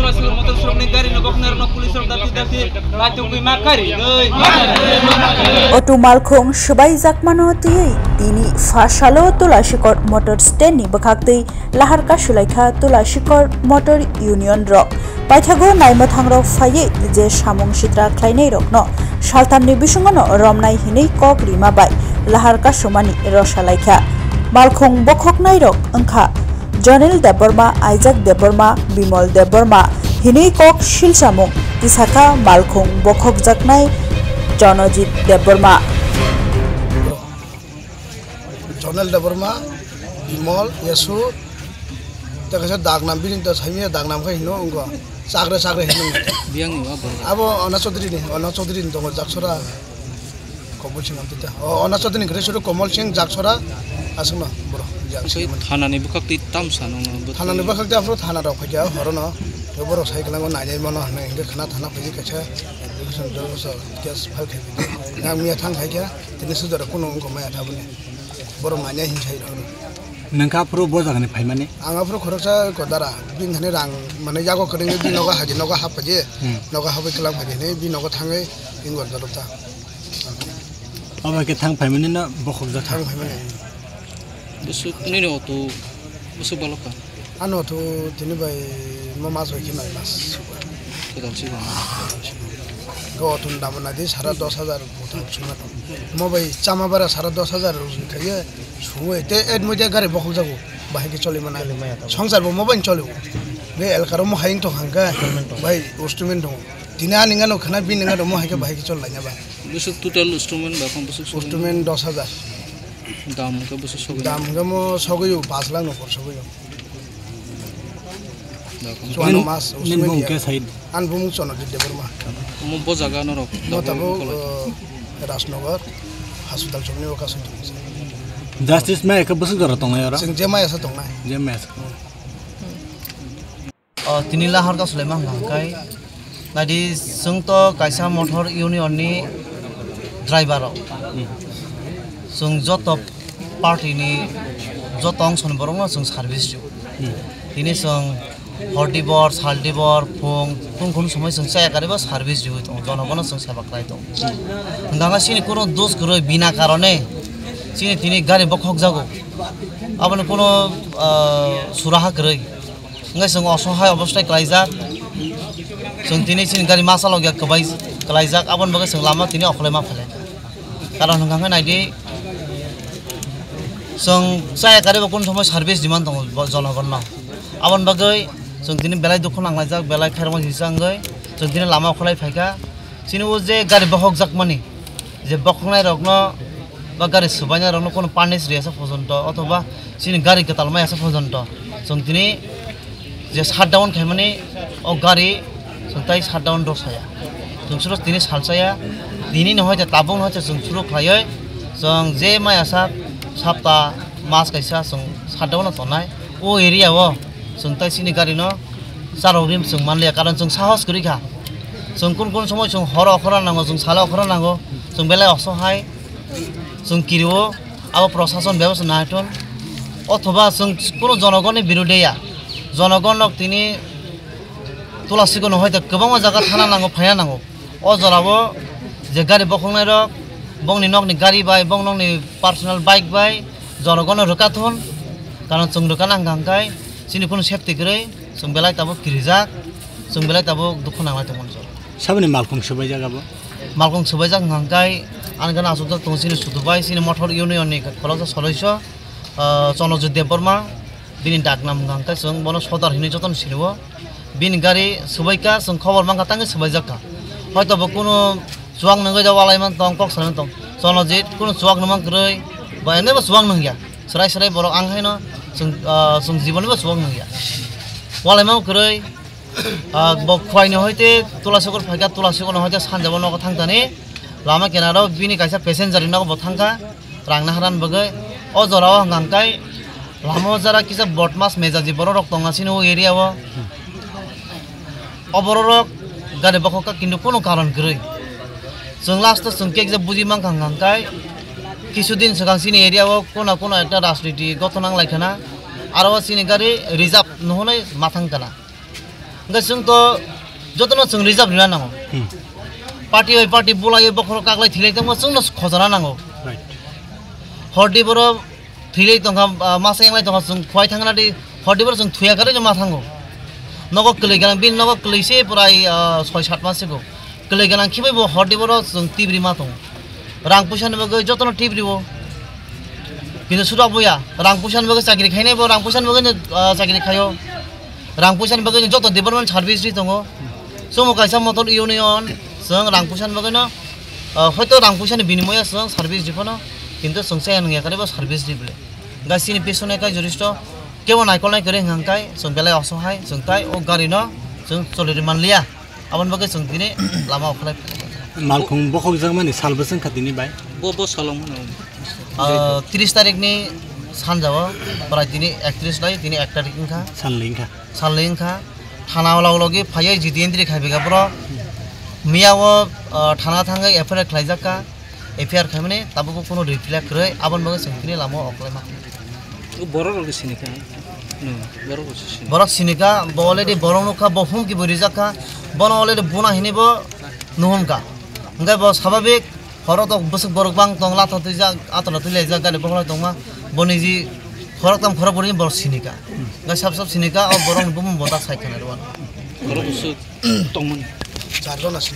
tulasir motor sorok ni gari no bokner no police sorok dati laju kui makari Oto malkhong sebai jakmano tiye dini fasalo Tulashikor motor stand ni bakhakti lahar ka sulaikha Tulashikor motor union rok paithago naimo thangrok phaye je samung sitra khlainai rokno saltamni bisungono romnai hinei kok rima bai lahar ka somani rosalaikha malkhong bokhoknai rok angkha Jonil Deborma, Isaac Deborma, Bimol Deborma, hinei kok silsamung tisaka malkhong bokhok jaknai Jonojit Deborma. Jonil Deborma, Bimol, Yesu, terkait dagnam bini tas hanya dagnam kah hino ungko, sagre hino. Biang ni apa? Abo Anas Chaudhary ni tunggu jaksora, Komol Singh amtita. Anas Chaudhary ni kerja Komol Singh jaksora, asal na bro. Thana ni buka titam sana. Thana ni buka tiap thana rok kerja horono, bro saya kelang nanya mana, nengke kena thana pergi kerja, education dosa, kias file kerja. Nang miat thang kerja, ini sudah kuno ungko maya thabune, bro nanya hinsai horono. Nengka pro boza kan pay mane? Anga pro khoroksa kodara, bin thane rang, mane jago keringe bin noga haji noga hap aje, noga hap kelang haji ne bin noga thange ingor jarota. Apa ke thang pay mane na bokhok jak Thang pay mane. Busuk ni auto busuk balok kan? Ano tu tini bay mamas bagi mai mas. Kedal sih kan? Kau tun dapat nanti 10,000 butuh cuma tu. Mau bay cama bara 10,000 rugi kaya semua itu muda gari bokhok jago bahaya coli mana. Songsar mau bay coli. Be elkaro mau haying tu hangga bay instrument tu. Tina ningan lo kena bin ningan mau haying bahaya coli lanya bay. Busuk total instrument bahkan busuk instrument 10,000. Dam ke busuk sogai. Dam ke mau sogai 5 lakh no sogai. Suano mas usmen ke side an bumung sono di Deborma mau bo jaga no rok mau tahu Rasnagar hospital chomni oka suntu justice mai ke busuk jara tong yara sing jema asa tong nai jemes tini lahar ka Sulaiman Bangkai nadi sungto kaisa motor union ni driver sung joto party ni jotong son borong sung service ju ini sung Hortibor, Saltibor, Pung semua sengsa kari bos service juga itu, jono kono sengsa bakal itu. Enggak sini kuno dos kuro bina karone, sini tini gari bokhok jago, apa nih kuno suraha kiri, enggak seng osohai obostai kelaizak, seng tini sini gari masalah gak kelaizak, apa nih bagai seng lama tini okhlema phale, karena enggak naidi, seng saya kari bokun semua service diman tong jono kono, apa nih bagai जों दिनै बेलाय दखन आंलायजाक बेलाय खारमा हिसांगै जों दिनै लामा खलाय फायका सिनि उ जे गारि बहक जाक मानि जे बखनाय रगनो बा गारि सुबायना रगनो कोन पानिस रियासा पजन्त अथवा सिनि गारि कतालमाय आसा पजन्त जों दिनै जे शाटडाउन खायमानि अ गारि जों ताइ शाटडाउन दसाया जों सुरस दिनै सालसाया दिनै नहय ताबुं नहय जों सुरु खायै जों जे माय आसा सप्ता मास कायसा जों शाटडाउन तनाय ओ एरियाव जों ताइ सिनि गारि न सारावरिम जों मानलिया कारण जों साहस करिखा जों कोन समय जों हर अखरा नांगौ जों साला अखरा नांगौ जों बेलाय असहाय जों किरिओ आबो प्रशासन व्यवस्था नायथन अथवा जों कोनो जनगणनि बिरुदैया जनगणक तिनि तुलासिको नहय त गोबां जायगा थाना नांगौ फाया नांगौ अ जराबो जे गारि बखंनाय रक बंनि नकनि गारि बाय बं नकनि पार्सोनेल बाइक बाय जनगण रोकाथन कारण जों रोका नांगांखाय sini pun safety kere, sembelai tabu kirizak, sembelai tabu dukun angkat teman so. Siapa ni malkung sebaik jaga bo? Malkung sebaik jaga ngangkai, angkat asal tu tong sini sudubai sini motor union ni, kalau tu solusi, Jonojit Deborma, bini dagnam ngangkai, seng bono sodar hini jotan sini bo, bini gari sebaik ka, seng khabar mangkatangnya sebaik jaga. Hai tabu kuno suang nenggai jawalai man tong kok sana tong, Jonojit kuno suang nemang kere, bayarnya bos suang nengya, serai borok angkai no. जों जीवनबो सुबुं नंया वालायमाव करै बखवायनो हयते तुलासिगर फायगा तुलासिगर हयते सानजाबो नग थांतानि लामा केनाराव बिनि कायसा passenger नग बथांका रांना हारान बगै अ जराव हांगांकाय लामा जरा किसा बटमास मेजाजि बर रक तंगासिनो एरियाव अबर रक गारि बखका किन्तु कोनो कारण गरै जों लास्ट जों केक जे बुजि मांग हांगांकाय কিছুদিন सिगां सिनि एरियाव कोना कोना एकटा राजनीति गथनां लायखाना आरो सिनि गारि रिजार्भ নহनै माथां काना Enggak sung to jotono sung reserve rina nango. Party by party bulai bokor kaglai thilai tang sung no khojana nango. Right. Hordi boro thilai tong masa yang lai tong sung khwai thangna di hordi boro sung thuya kare ma thango. Nogo kelai galang bin nogo kelai se purai 6-7 mas ko. Kelai galang khibai bo hordi boro sung tibri ma tong. Rang pusan bagai jotono tibri bo. কিন্তু সুরা বইয়া রাং পুষান বগে চাকরি খাই নাই রাং পুষান বগে চাকরি খায়ো রাং পুষান বগে যত department service দি দङ সমো কাইসা মটর union जों রাং পুষান বগে না হয়তো রাং পুষানি বিনিময়ে जों সার্ভিস দিবনো কিন্তু সংসায় নঙ্গা কারেবো সার্ভিস দিবলে গাসিনি পেছনে কাই জরিষ্ট কেবো নাইকল নাই করে হাंकाय जों বেলায় অসহায় जों তাই ও গাড়ি ন जों চলিরি মানলিয়া আবন বগে जों দিনে লামা অখলাই মালখং বখক জামানি সালবসং খাতিনি বাই বো সালং 30 तारिखनि सानजाबो प्राय दिनै 31 लाई दिनै 1 तारिख इंखा सानलेंखा थाना लगे फायै जिदिएन्द्रि खाइबेगा ब्र मियावो थाना थाङै एफआईआर खालायजाका एफआईआर खाइमाने ताबो कोनो रिप्लाय करे आबन बगे सोंखिनि लामो अखलाय मा बरक सिनिका अलरेडी बरंनुखा बहुम कि बरिजाका बन अलरेडी बुना हिनेबो नुहुमका ओंगाय ब स्वाभाविक हरक तो बसुक बरक बां तंग लाथा तुजा आतला तुले जा गाले बखला तंगमा बनिजी हरक तम खरक बरिन बर सिनिका गा सब सिनिका और बरं बुम बता साइखना रवान बरक तंगमन चारजन आसिल